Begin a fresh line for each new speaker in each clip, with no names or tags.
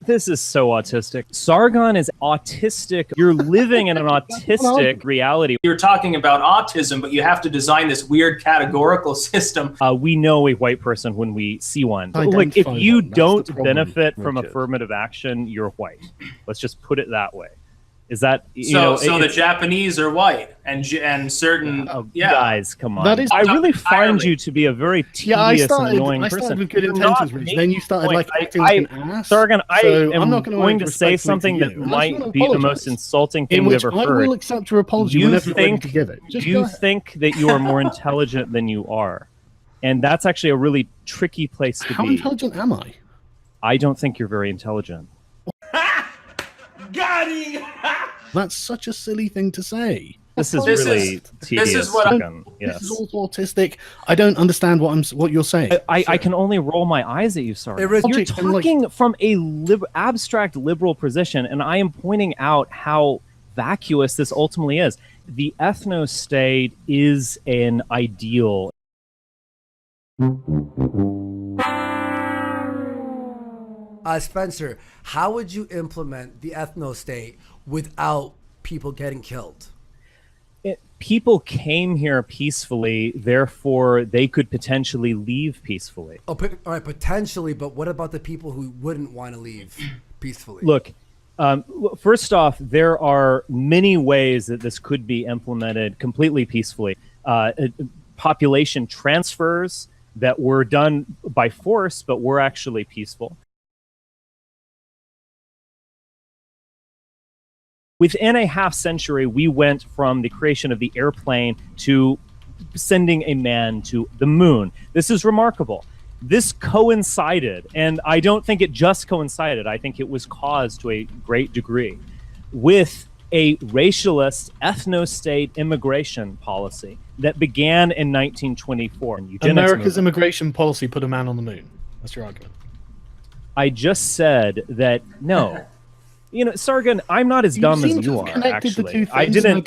This is so autistic. Sargon is autistic. You're living in an autistic reality.
You're talking about autism, but you have to design this weird categorical system.
We know a white person when we see one. Like, if you don't benefit from affirmative action, you're white. Let's just put it that way. Is that
so the Japanese are white and certain
guys, come on. I really find you to be a very tedious and annoying person.
I started with good intentions, Rich. Then you started like acting like an ass.
Sargon, I'm not going to say something that might be the most insulting thing we've ever heard.
I will accept your apology whenever you're ready to give it.
You think that you are more intelligent than you are, and that's actually a really tricky place to be.
How intelligent am I?
I don't think you're very intelligent.
Got him!
That's such a silly thing to say.
This is really tedious.
This is all autistic. I don't understand what you're saying.
I can only roll my eyes at you, Sargon. You're talking from a abstract liberal position, and I am pointing out how vacuous this ultimately is. The ethno-state is an ideal.
Spencer, how would you implement the ethno-state without people getting killed?
People came here peacefully, therefore they could potentially leave peacefully.
Oh, all right, potentially, but what about the people who wouldn't want to leave peacefully?
Look, first off, there are many ways that this could be implemented completely peacefully. Population transfers that were done by force, but were actually peaceful. Within a half century, we went from the creation of the airplane to sending a man to the moon. This is remarkable. This coincided, and I don't think it just coincided, I think it was caused to a great degree, with a racialist ethno-state immigration policy that began in 1924.
America's immigration policy put a man on the moon. That's your argument.
I just said that, no. You know, Sargon, I'm not as dumb as you are, actually. I didn't...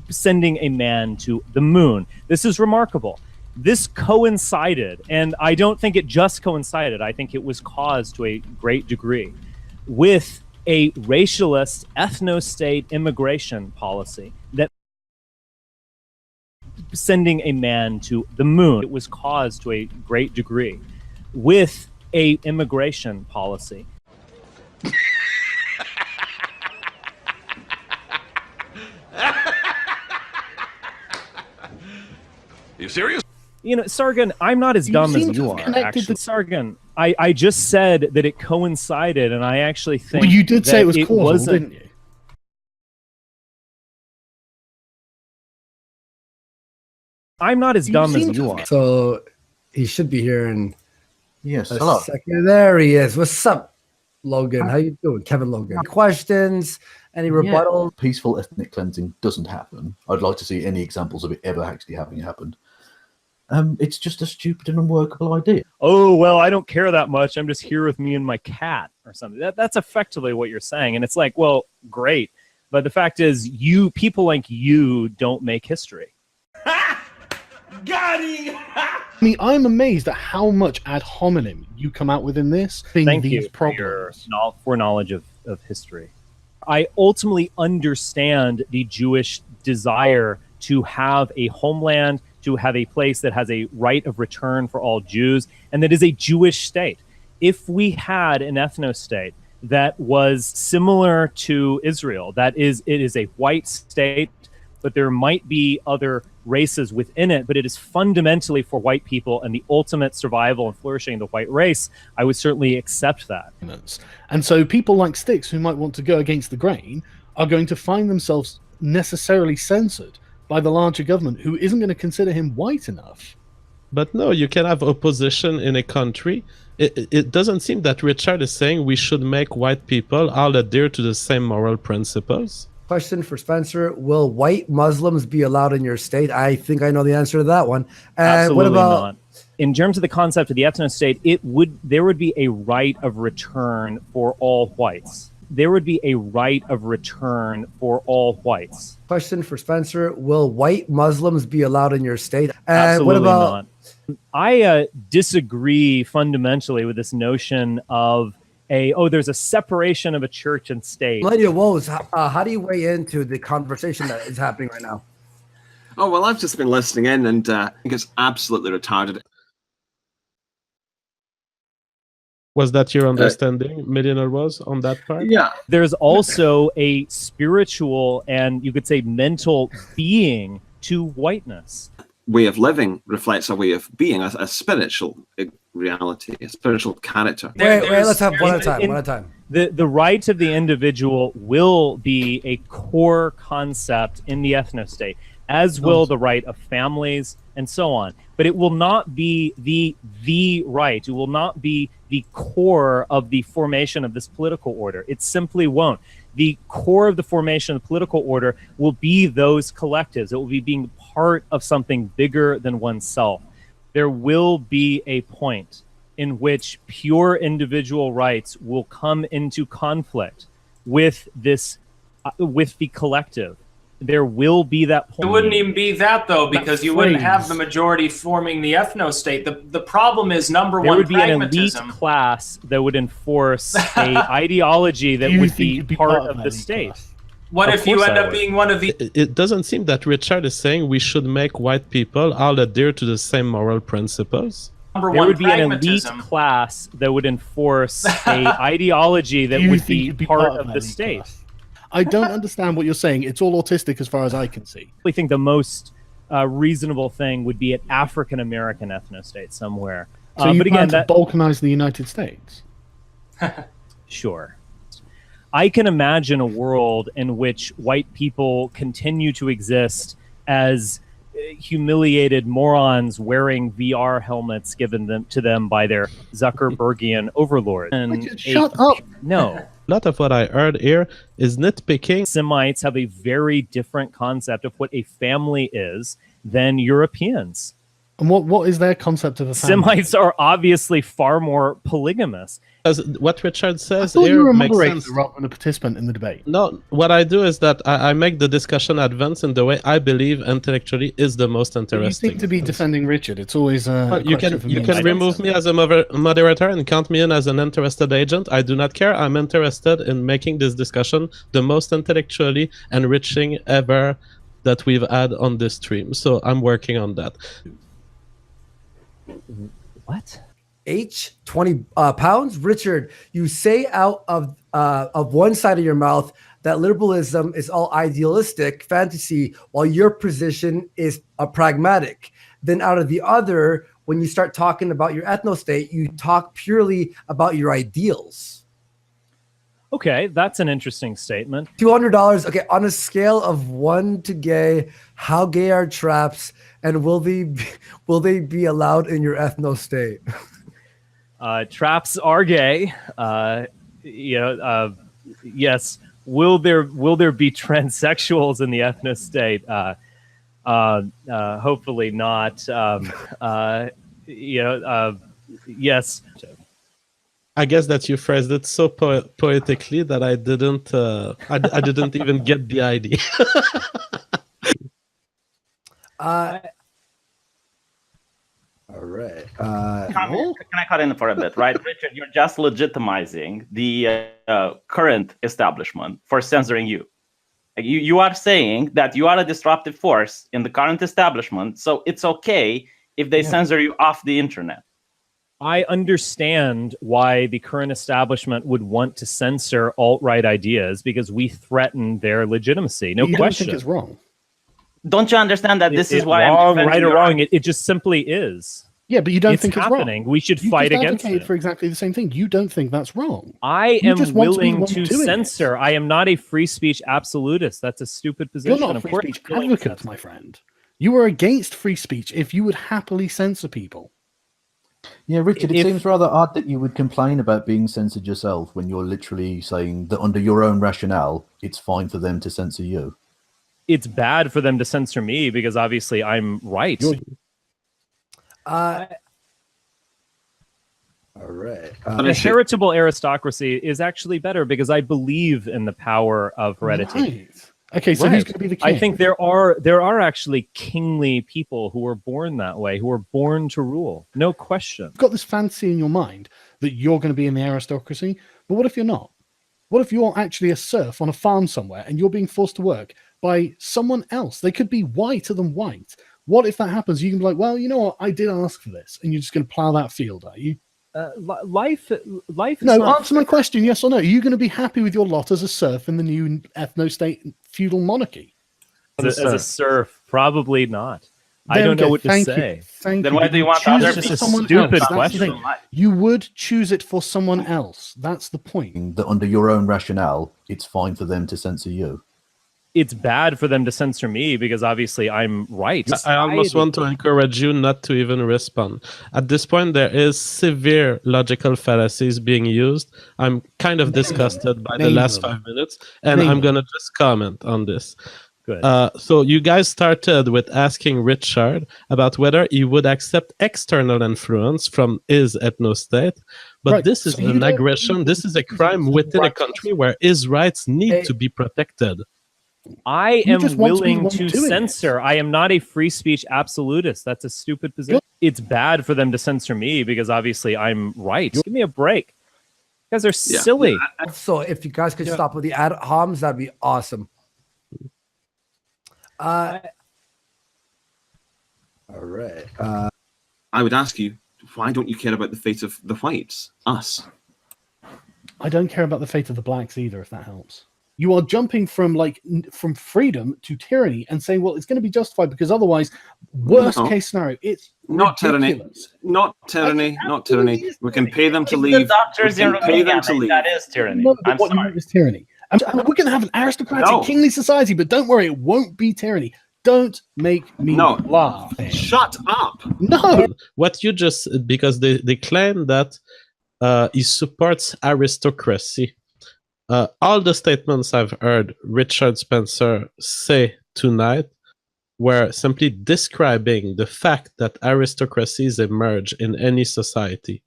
Sending a man to the moon. This is remarkable. This coincided, and I don't think it just coincided, I think it was caused to a great degree, with a racialist ethno-state immigration policy that sending a man to the moon. It was caused to a great degree with a immigration policy.
You serious?
You know, Sargon, I'm not as dumb as you are, actually. Sargon, I just said that it coincided, and I actually think
you did say it was causal, didn't you?
I'm not as dumb as you are.
So he should be here in
yes, hello.
There he is. What's up, Logan? How you doing, Kevin Logan? Questions? Any rebuttals?
Yeah. Peaceful ethnic cleansing doesn't happen. I'd like to see any examples of it ever actually having happened. It's just a stupid and unworkable idea.
Oh, well, I don't care that much. I'm just here with me and my cat or something. That's effectively what you're saying. And it's like, well, great. But the fact is, people like you don't make history.
Got him!
I mean, I'm amazed at how much ad hominem you come out with in this.
Thank you for your foreknowledge of history. I ultimately understand the Jewish desire to have a homeland, to have a place that has a right of return for all Jews, and that is a Jewish state. If we had an ethno-state that was similar to Israel, it is a white state, but there might be other races within it, but it is fundamentally for white people and the ultimate survival and flourishing of the white race, I would certainly accept that.
And so people like Styx, who might want to go against the grain, are going to find themselves necessarily censored by the larger government, who isn't going to consider him white enough.
But no, you can have opposition in a country. It doesn't seem that Richard is saying we should make white people all adhere to the same moral principles.
Question for Spencer: will white Muslims be allowed in your state? I think I know the answer to that one. And
Absolutely not. In terms of the concept of the ethno-state, it would there would be a right of return for all Jews, and that is a Jewish state. If we had an ethno-state that was similar to Israel, it is a white state, but there might be other races within it, but it is fundamentally for white people and the ultimate survival and flourishing of the white race, I would certainly accept that. In terms of the concept of the ethno-state, there would be a right of return for all whites. There would be a right of return for all whites.
Question for Spencer: will white Muslims be allowed in your state? And
Absolutely
what about
not. I disagree fundamentally with this notion of there's a separation of a church and state.
Lady of Woes, how do you weigh into the conversation that is happening right now?
Oh, well, I've just been listening in, and I think it's absolutely retarded.
Was that your understanding, Millionaire was, on that part?
Yeah.
There's also a spiritual and you could say mental being to whiteness.
Way of living reflects a way of being, a spiritual reality, a spiritual character.
Wait, let's have one at a time.
The right of the individual will be a core concept in the ethno-state, as will the right of families and so on. But it will not be the right. It will not be the core of the formation of this political order. It simply won't. The core of the formation of the political order will be those collectives. It will be being part of something bigger than oneself. There will be a point in which pure individual rights will come into conflict with this, with the collective. There will be that point.
It wouldn't even be that, though, because you wouldn't have the majority forming the ethno-state. The problem is, number one,
there would be an
pragmatism.
elite class that would enforce a ideology that would be part of the state.
What if you end up being one of the...
It doesn't seem that Richard is saying we should make white people all adhere to the same moral principles.
There would be an elite class that would enforce a ideology that would be part of the state.
I don't understand what you're saying. It's all autistic as far as I can see.
I think the most reasonable thing would be an African American ethno-state somewhere.
So you
but
plan
again,
to balkanize the United States?
Sure. I can imagine a world in which white people continue to exist as humiliated morons wearing VR helmets given to them by their Zuckerbergian overlords.
Shut up!
No.
A lot of what I heard here is nitpicking.
Semites have a very different concept of what a family is than Europeans.
And what is their concept of a family?
Semites are obviously far more polygamous.
As what Richard says
I thought you were a
makes
moderator
sense.
rather than a participant in the debate.
No, what I do is that I make the discussion advance in the way I believe intellectually is the most
You
interesting.
seem to be defending Richard. It's always
You can remove me as a moderator and count me in as an interested agent. I do not care. I'm interested in making this discussion the most intellectually enriching ever that we've had on this stream. So I'm working on that.
What?
H 20 pounds. Richard, you say out of one side of your mouth that liberalism is all idealistic fantasy, while your position is a pragmatic. Then out of the other, when you start talking about your ethno-state, you talk purely about your ideals.
Okay, that's an interesting statement.
$200. Okay, on a scale of 1 to gay, how gay are traps, and will they be allowed in your ethno-state?
Traps are gay. Yes. Will there be transsexuals in the ethno-state? Hopefully not. Yes.
I guess that you phrased it so poetically that I didn't. I didn't even get the idea.
All right.
Can I cut in for a bit, right? Richard, you're just legitimizing the current establishment for censoring you. You are saying that you are a disruptive force in the current establishment, so it's okay if they censor you off the internet.
I understand why the current establishment would want to censor alt-right ideas because we threaten their legitimacy. No
you
question.
Don't think it's wrong.
Don't you understand that this is why
wrong,
I'm
right or wrong? It just simply is.
Yeah, but you don't
It's
think
happening.
it's wrong.
We should fight against
it.
it.
For exactly the same thing. You don't think that's wrong.
I
You
am
just want to be the
willing
one
to
doing it.
censor. I am not a free speech absolutist. That's a stupid position.
You're not a
Of
free
course
speech
I'm willing to
advocate,
censor.
my friend. You are against free speech if you would happily censor people.
Yeah, Richard, it
If-
seems rather odd that you would complain about being censored yourself when you're literally saying that under your own rationale, it's fine for them to censor you.
It's bad for them to censor me because obviously I'm right.
All right.
A heritable aristocracy is actually better because I believe in the power of heredity.
Right. Okay, so who's going to be the king?
I think there are actually kingly people who were born that way, who were born to rule. No question.
You've got this fantasy in your mind that you're going to be in the aristocracy, but what if you're not? What if you're actually a serf on a farm somewhere and you're being forced to work by someone else? They could be whiter than white. What if that happens? You can be like, well, you know what? I did ask for this, and you're just going to plow that field, are you?
Life.
No, answer my question, yes or no. Are you going to be happy with your lot as a serf in the new ethno-state feudal monarchy?
As a serf, probably not. I don't know what to say.
Then why do you want other people?
It's just a stupid question.
You would choose it for someone else. That's the point.
That under your own rationale, it's fine for them to censor you.
It's bad for them to censor me because obviously I'm right.
I almost want to encourage you not to even respond. At this point, there is severe logical fallacies being used. I'm kind of disgusted by the last 5 minutes, and I'm going to just comment on this.
Good.
So you guys started with asking Richard about whether he would accept external influence from his ethno-state, but this is an aggression. This is a crime within a country where his rights need to be protected.
I am willing to censor. I am not a free speech absolutist. That's a stupid position. It's bad for them to censor me because obviously I'm right. Give me a break. You guys are silly.
So if you guys could stop with the ad homs, that'd be awesome. All right.
I would ask you, why don't you care about the fate of the whites? Us.
I don't care about the fate of the blacks either, if that helps. You are jumping from freedom to tyranny and saying, well, it's going to be justified because otherwise, worst case scenario, it's
not ridiculous. Not tyranny. Not tyranny. We can pay them to leave. We can pay them to leave.
That is tyranny.
I'm sorry. Is tyranny. We're going to have an aristocratic, kingly society, but don't worry, it won't be tyranny. Don't make me laugh.
Shut up.
No.
What you just, because they claim that he supports aristocracy. All the statements I've heard Richard Spencer say tonight were simply describing the fact that aristocracies emerge in any society.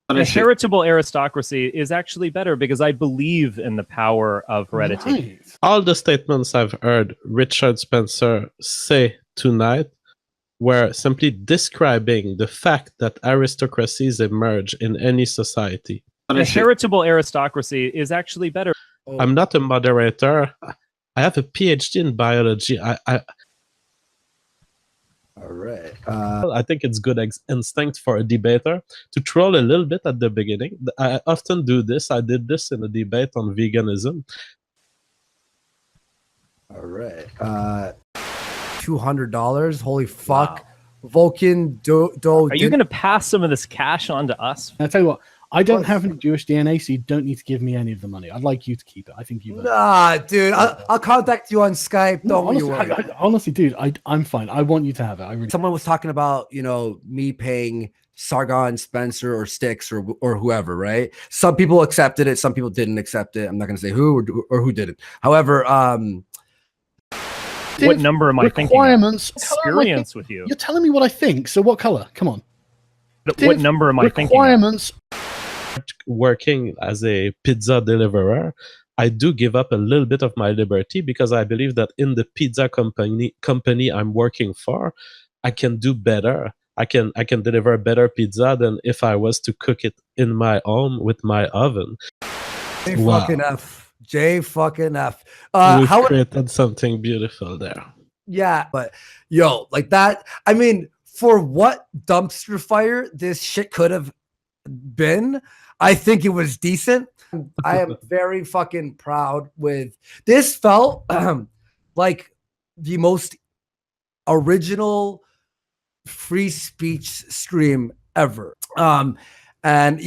A heritable aristocracy is actually better because I believe in the power of heredity.
Right.
All the statements I've heard Richard Spencer say tonight were simply describing the fact that aristocracies emerge in any society.
A heritable aristocracy is actually better.
I'm not a moderator. I have a PhD in biology.
All right.
I think it's good instinct for a debater to troll a little bit at the beginning. I often do this. I did this in a debate on veganism.
All right. $200. Holy fuck. Wow. Vulcan
Are you going to pass some of this cash on to us?
I'll tell you what. I don't have any Jewish DNA, so you don't need to give me any of the money. I'd like you to keep it. I think you.
Nah, dude. I'll contact you on Skype. Don't you worry.
Honestly, dude, I'm fine. I want you to have it.
Someone was talking about, me paying Sargon, Spencer, or Styx, or whoever, right? Some people accepted it. Some people didn't accept it. I'm not going to say who or who didn't. However,
what number am I thinking?
Requirements.
Experience with you.
You're telling me what I think. So what color? Come on.
What number am I thinking?
Requirements.
Working as a pizza deliverer, I do give up a little bit of my liberty because I believe that in the pizza company I'm working for, I can do better. I can deliver better pizza than if I was to cook it in my home with my oven.
J fucking F.
We've created something beautiful there.
Yeah, but like that. I mean, for what dumpster fire this shit could have been, I think it was decent. I am very fucking proud with this. Felt like the most original free speech stream ever. And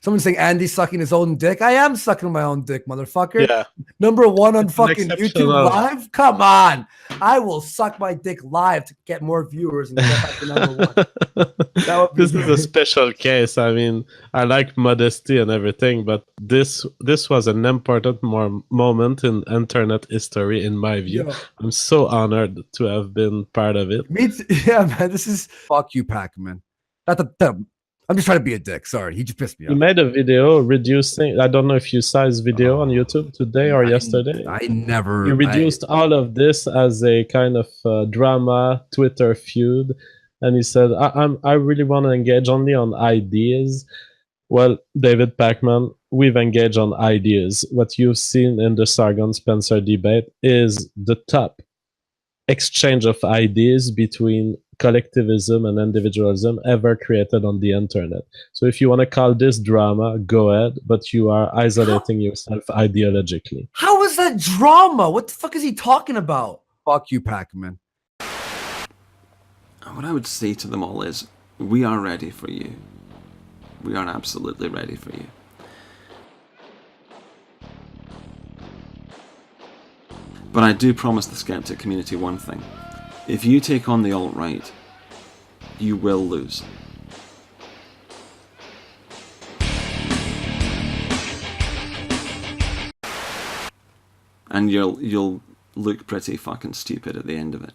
someone's saying Andy's sucking his own dick. I am sucking my own dick, motherfucker.
Yeah.
Number one on fucking YouTube Live. Come on. I will suck my dick live to get more viewers and get back to number one.
This is a special case. I mean, I like modesty and everything, but this was an important moment in internet history, in my view. Yeah. I'm so honored to have been part of it.
Yeah, man. This is fuck you, Pac-Man. Not the I'm just trying to be a dick. Sorry, he just pissed me
He
off.
made a video reducing. I don't know if you saw his video on YouTube today or yesterday.
I never.
He reduced all of this as a kind of drama Twitter feud, and he said, I really want to engage only on ideas." Well, David Pacman, we've engaged on ideas. What you've seen in the Sargon-Spencer debate is the top exchange of ideas between collectivism and individualism ever created on the internet. So if you want to call this drama, go ahead, but you are isolating yourself ideologically.
How is that drama? What the fuck is he talking about? Fuck you, Pac-Man.
What I would say to them all is, we are ready for you. We are absolutely ready for you. But I do promise the skeptic community one thing. If you take on the alt-right, you will lose. And you'll look pretty fucking stupid at the end of it.